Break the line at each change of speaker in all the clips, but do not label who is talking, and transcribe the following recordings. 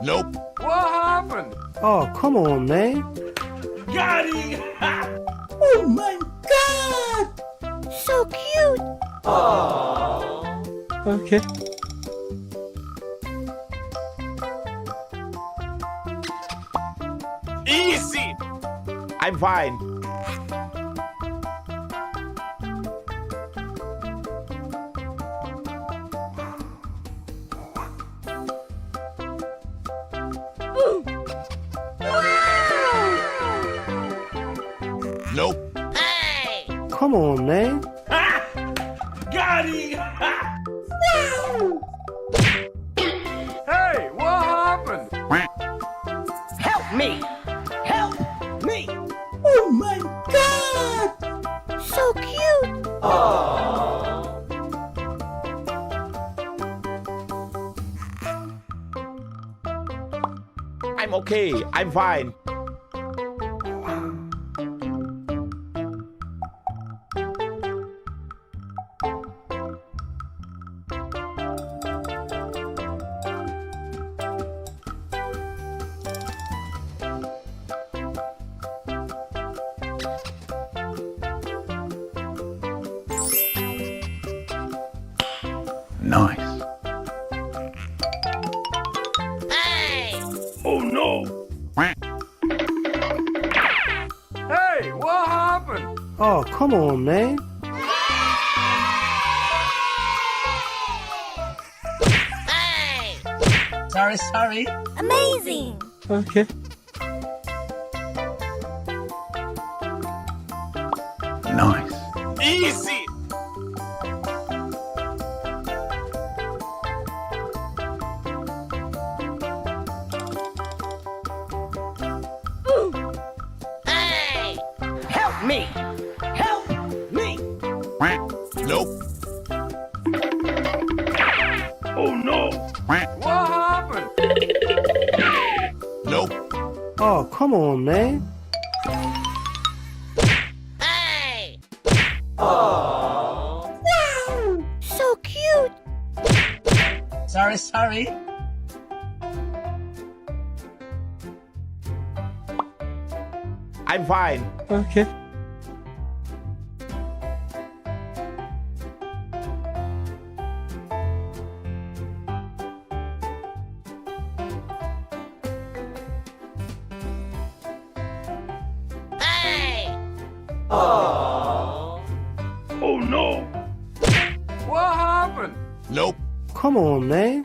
Nope.
What happened?
Oh, come on, man.
Got him!
Oh my God!
So cute!
Okay.
Easy. I'm fine. Nope.
Come on, man.
Got him! Hey, what happened?
Help me! Help me!
Oh my God!
So cute!
I'm okay. I'm fine.
Nice.
Oh no! Hey, what happened?
Oh, come on, man.
Sorry.
Amazing!
Okay.
Nice.
Easy.
Help me! Help me!
Nope.
Oh no! What happened?
Nope.
Oh, come on, man.
So cute!
Sorry.
I'm fine.
Okay.
Oh no! What happened?
Nope.
Come on, man.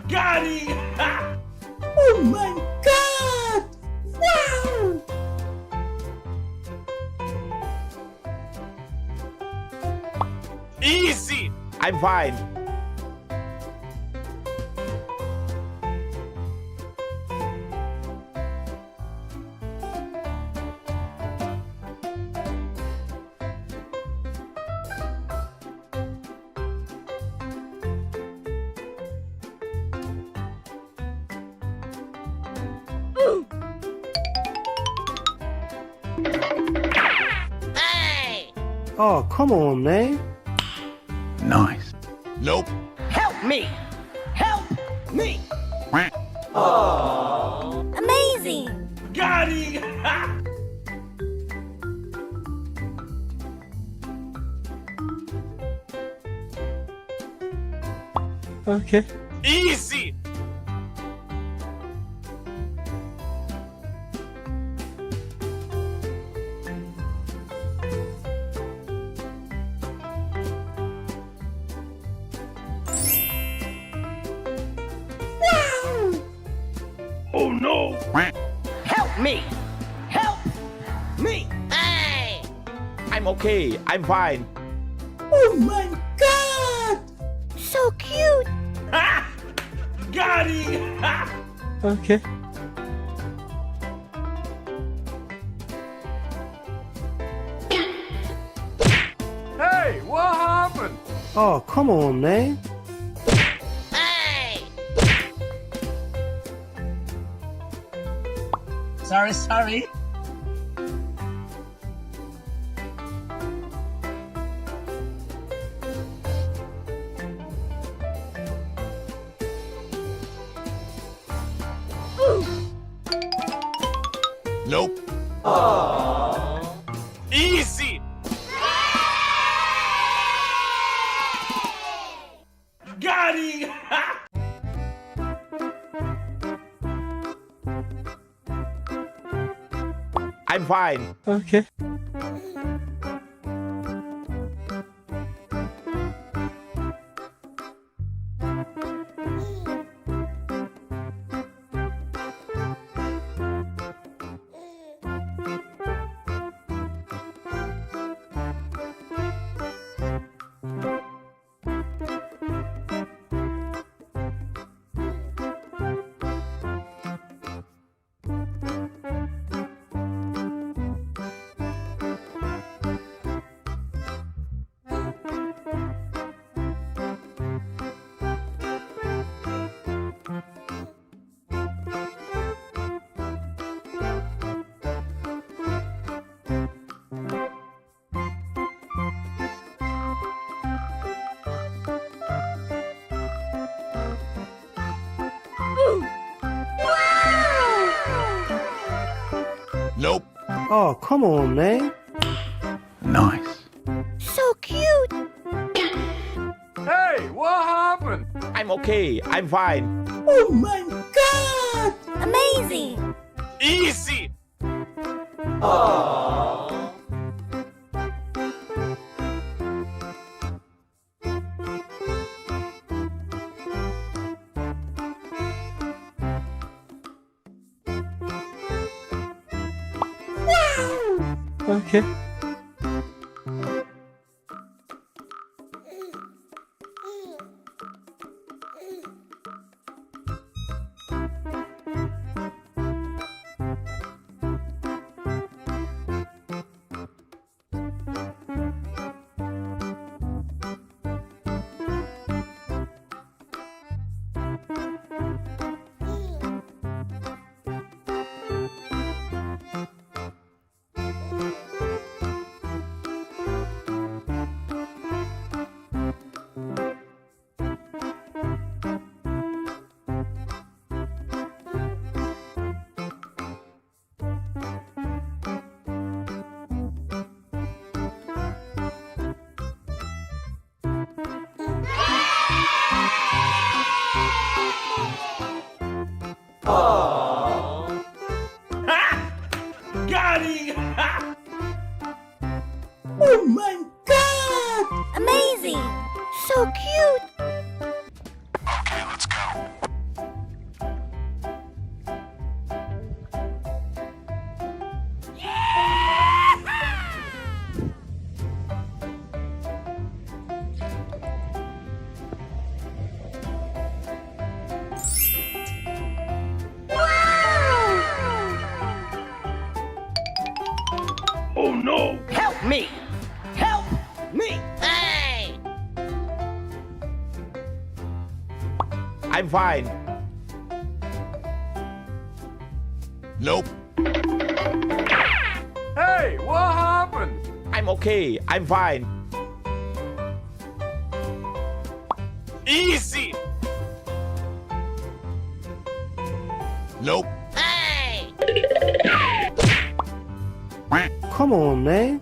Got him!
Oh my God!
Easy. I'm fine.
Oh, come on, man.
Nice.
Nope.
Help me! Help me!
Amazing!
Got him!
Okay.
Easy.
Oh no!
Help me! Help me!
I'm okay. I'm fine.
Oh my God!
So cute!
Got him!
Okay.
Hey, what happened?
Oh, come on, man.
Sorry.
Nope. Easy.
Got him!
I'm fine.
Okay.
Nope.
Oh, come on, man.
Nice.
So cute.
Hey, what happened?
I'm okay. I'm fine.
Oh my God!
Amazing.
Easy.
Okay.
Got him!
Oh my God!
Amazing. So cute.
Okay, let's go.
Oh no!
Help me! Help me!
Hey. I'm fine. Nope.
Hey, what happened?
I'm okay. I'm fine. Easy. Nope. Hey.
Come on, man.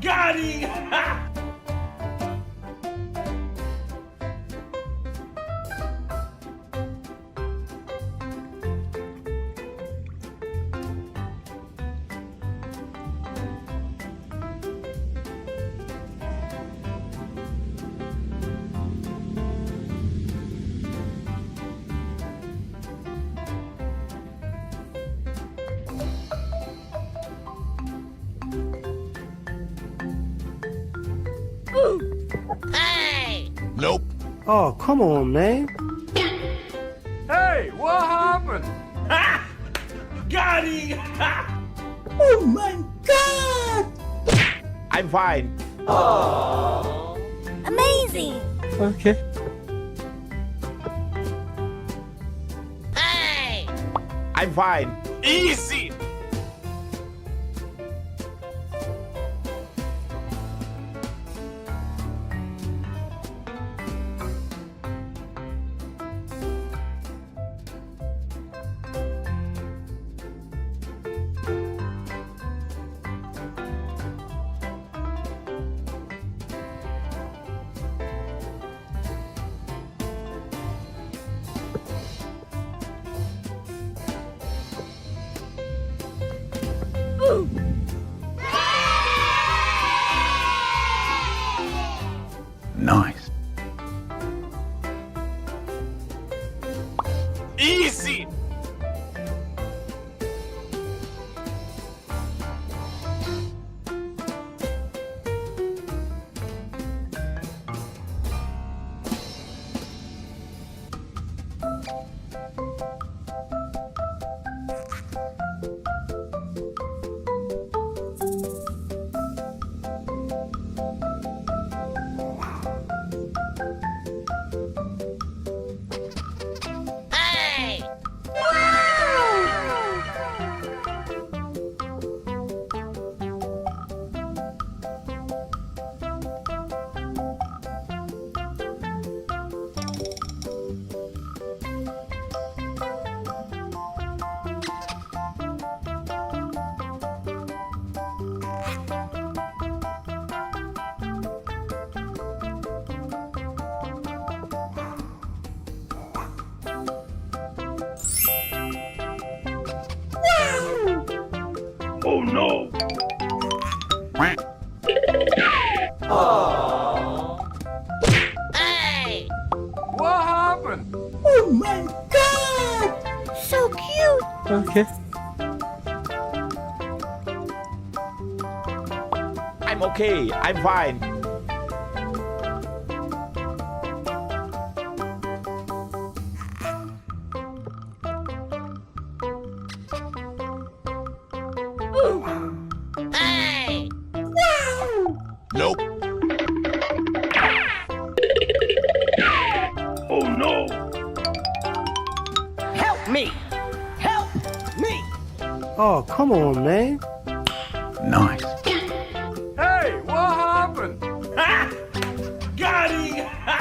Got him!
Hey. Nope.
Oh, come on, man.
Hey, what happened? Got him!
Oh my God!
I'm fine.
Amazing.
Okay.
Hey. I'm fine. Easy.
Nice.
Easy. Hey!
Oh no!
Hey!
What happened?
Oh my God!
So cute.
Okay.
I'm okay. I'm fine. Hey! Nope.
Oh no!
Help me! Help me!
Oh, come on, man.
Nice.
Hey, what happened? Ha! Got him! Ha!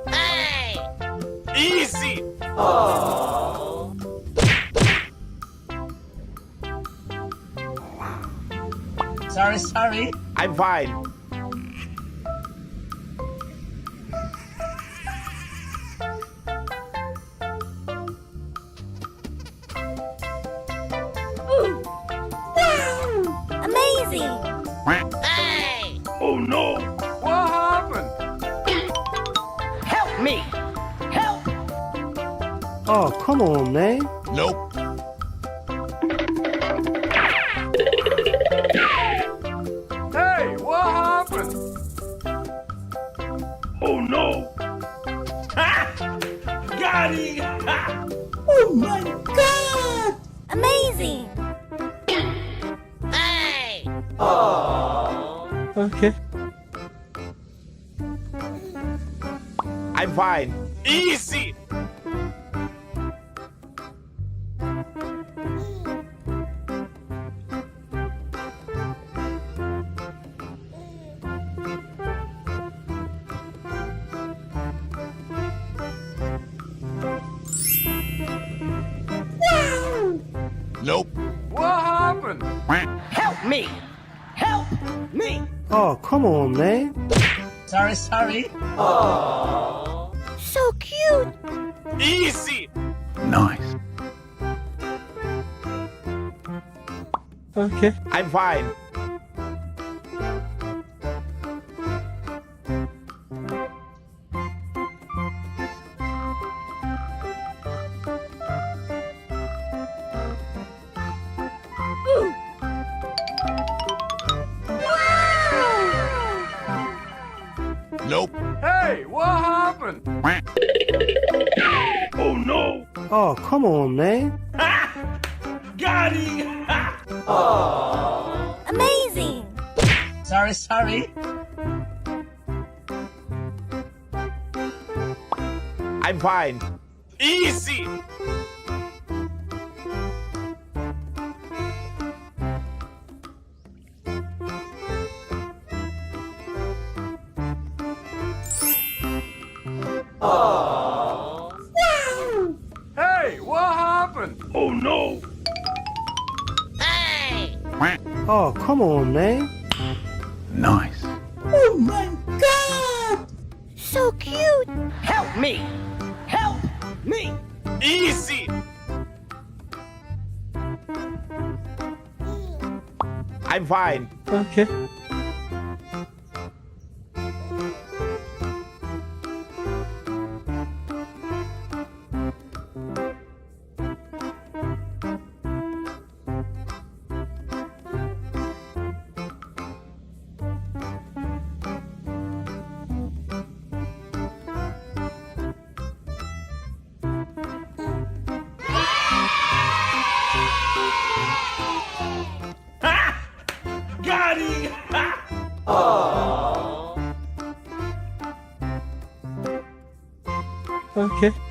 Hey! Easy.
Sorry.
I'm fine.
Amazing.
Hey!
Oh no! What happened?
Help me! Help!
Oh, come on, man.
Nope.
Hey, what happened? Oh no! Ha! Got him! Ha!
Oh my God!
Amazing.
Hey!
Okay.
I'm fine. Easy. Nope.
What happened?
Help me! Help me!
Oh, come on, man.
Sorry.
So cute.
Easy.
Nice.
Okay.
I'm fine. Nope.
Hey, what happened? Oh no!
Oh, come on, man.
Ha! Got him! Ha!
Amazing.
Sorry.
I'm fine. Easy.
Hey, what happened? Oh no!
Hey!
Oh, come on, man.
Nice.
Oh my God!
So cute.
Help me! Help me!
Easy. I'm fine.
Okay.
Got him!
Okay.